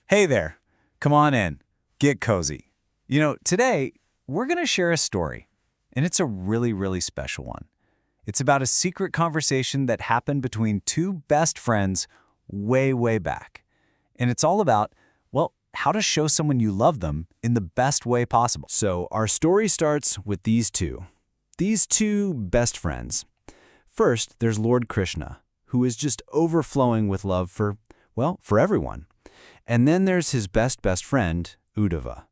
Hey there. Come on in. Get cozy. Today we're going to share a story, and it's a really, really special one. It's about a secret conversation that happened between two best friends way, way back. And it's all about, well, how to show someone you love them in the best way possible. So our story starts with these two best friends. First, there's Lord Krishna, who is just overflowing with love for everyone. And then there's his best friend, Uddhava.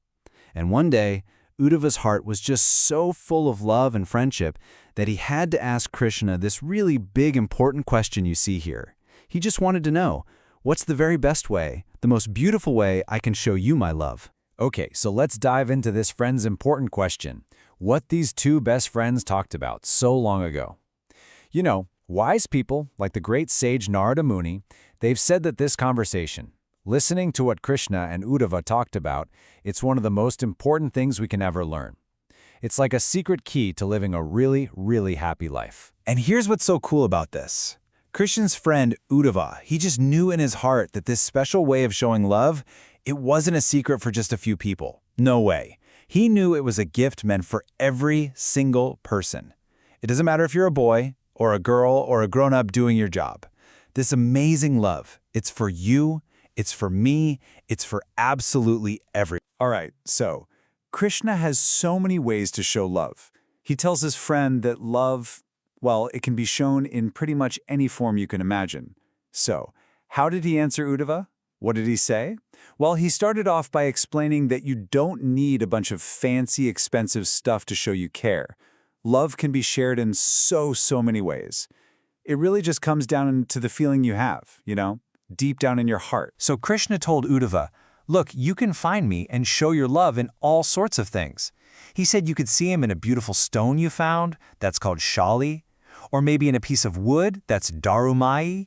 And one day, Uddhava's heart was just so full of love and friendship that he had to ask Krishna this really big, important question you see here. He just wanted to know, what's the very best way, the most beautiful way I can show you my love? Okay, so let's dive into this friend's important question, what these two best friends talked about so long ago. Wise people, like the great sage Narada Muni, they've said that this conversation, listening to what Krishna and Uddhava talked about, it's one of the most important things we can ever learn. It's like a secret key to living a really, really happy life. And here's what's so cool about this. Krishna's friend Uddhava, he just knew in his heart that this special way of showing love, it wasn't a secret for just a few people. No way. He knew it was a gift meant for every single person. It doesn't matter if you're a boy, or a girl, or a grown-up doing your job. This amazing love, it's for you, it's for me, it's for absolutely everyone. All right, so Krishna has so many ways to show love. He tells his friend that love, it can be shown in pretty much any form you can imagine. So, how did he answer Uddhava? What did he say? Well, he started off by explaining that you don't need a bunch of fancy, expensive stuff to show you care. Love can be shared in so many ways. It really just comes down to the feeling you have, deep down in your heart. So Krishna told Uddhava, look, you can find me and show your love in all sorts of things. He said you could see him in a beautiful stone you found, that's called shali, or maybe in a piece of wood, that's darumai,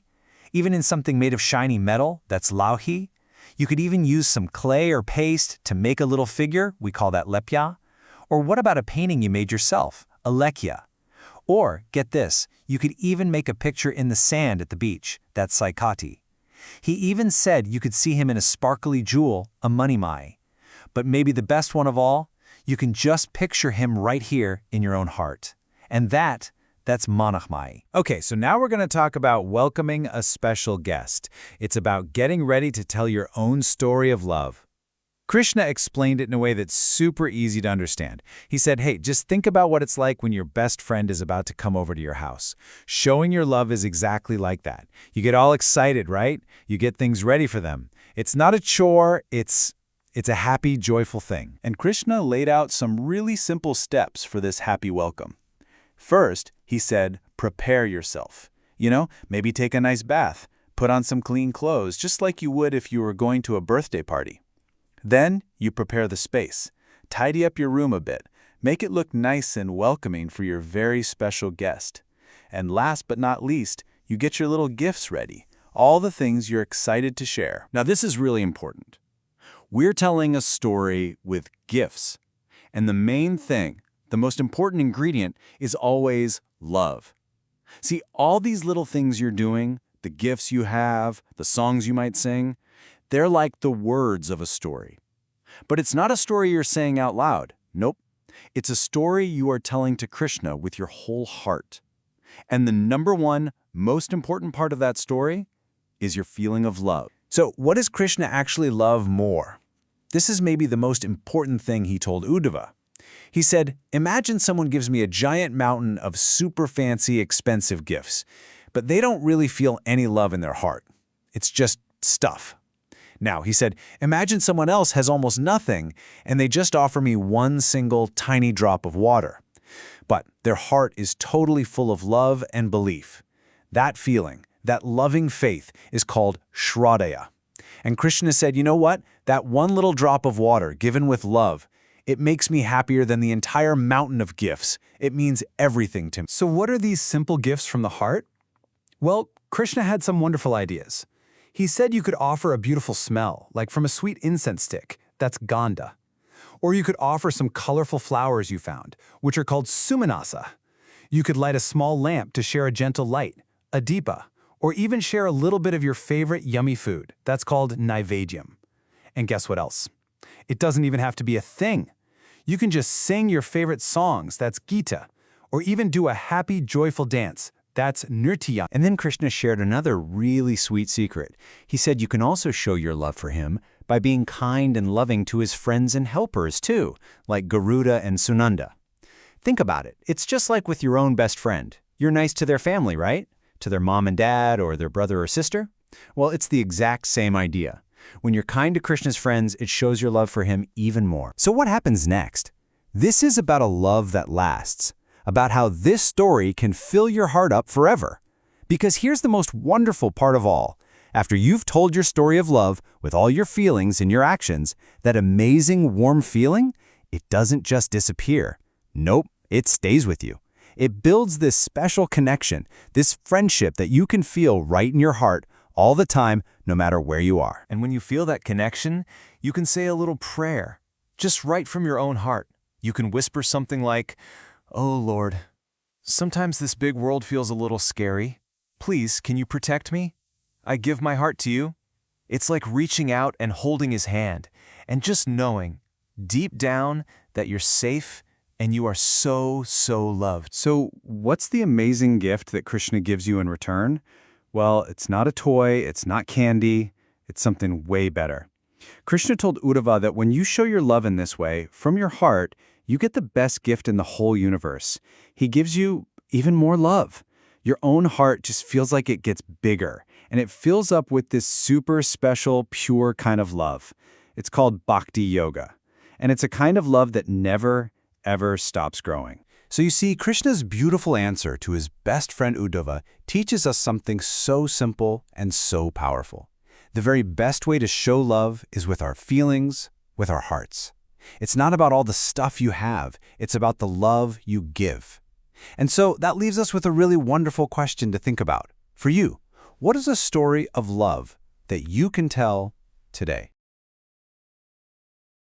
even in something made of shiny metal, that's lauhi. You could even use some clay or paste to make a little figure, we call that lepya. Or what about a painting you made yourself, a lekya? Or, get this, you could even make a picture in the sand at the beach, that's saikati. He even said you could see him in a sparkly jewel, a manimai. But maybe the best one of all, you can just picture him right here in your own heart. And that's manahmai. Okay, so now we're going to talk about welcoming a special guest. It's about getting ready to tell your own story of love. Krishna explained it in a way that's super easy to understand. He said, hey, just think about what it's like when your best friend is about to come over to your house. Showing your love is exactly like that. You get all excited, right? You get things ready for them. It's not a chore, it's a happy, joyful thing. And Krishna laid out some really simple steps for this happy welcome. First, he said, prepare yourself. Maybe take a nice bath, put on some clean clothes, just like you would if you were going to a birthday party. Then, you prepare the space. Tidy up your room a bit. Make it look nice and welcoming for your very special guest. And last but not least, you get your little gifts ready. All the things you're excited to share. Now, this is really important. We're telling a story with gifts. And the main thing, the most important ingredient, is always love. See, all these little things you're doing, the gifts you have, the songs you might sing, they're like the words of a story. But it's not a story you're saying out loud. Nope. It's a story you are telling to Krishna with your whole heart. And the number one, most important part of that story is your feeling of love. So what does Krishna actually love more? This is maybe the most important thing he told Uddhava. He said, imagine someone gives me a giant mountain of super fancy, expensive gifts, but they don't really feel any love in their heart. It's just stuff. Now, he said, imagine someone else has almost nothing, and they just offer me one single tiny drop of water. But their heart is totally full of love and belief. That feeling, that loving faith, is called Shraddha. And Krishna said, you know what? That one little drop of water given with love, it makes me happier than the entire mountain of gifts. It means everything to me. So what are these simple gifts from the heart? Well, Krishna had some wonderful ideas. He said you could offer a beautiful smell, like from a sweet incense stick, that's gandha. Or you could offer some colorful flowers you found, which are called sumanasa. You could light a small lamp to share a gentle light, a deepa, or even share a little bit of your favorite yummy food, that's called naivedyam. And guess what else? It doesn't even have to be a thing. You can just sing your favorite songs, that's Gita, or even do a happy, joyful dance, that's Nritya. And then Krishna shared another really sweet secret. He said you can also show your love for him by being kind and loving to his friends and helpers too, like Garuda and Sunanda. Think about it. It's just like with your own best friend. You're nice to their family, right? To their mom and dad or their brother or sister? Well, it's the exact same idea. When you're kind to Krishna's friends, it shows your love for him even more. So what happens next? This is about a love that lasts, about how this story can fill your heart up forever. Because here's the most wonderful part of all. After you've told your story of love with all your feelings and your actions, that amazing warm feeling, it doesn't just disappear. Nope, it stays with you. It builds this special connection, this friendship that you can feel right in your heart all the time, no matter where you are. And when you feel that connection, you can say a little prayer, just right from your own heart. You can whisper something like, "Oh Lord, sometimes this big world feels a little scary. Please, can you protect me? I give my heart to you." It's like reaching out and holding his hand, and just knowing, deep down, that you're safe and you are so, so loved. So what's the amazing gift that Krishna gives you in return? Well, it's not a toy, it's not candy, it's something way better. Krishna told Uddhava that when you show your love in this way, from your heart, you get the best gift in the whole universe. He gives you even more love. Your own heart just feels like it gets bigger, and it fills up with this super special, pure kind of love. It's called Bhakti Yoga, and it's a kind of love that never, ever stops growing. So you see, Krishna's beautiful answer to his best friend Uddhava teaches us something so simple and so powerful. The very best way to show love is with our feelings, with our hearts. It's not about all the stuff you have, it's about the love you give. And so that leaves us with a really wonderful question to think about. For you, what is a story of love that you can tell today?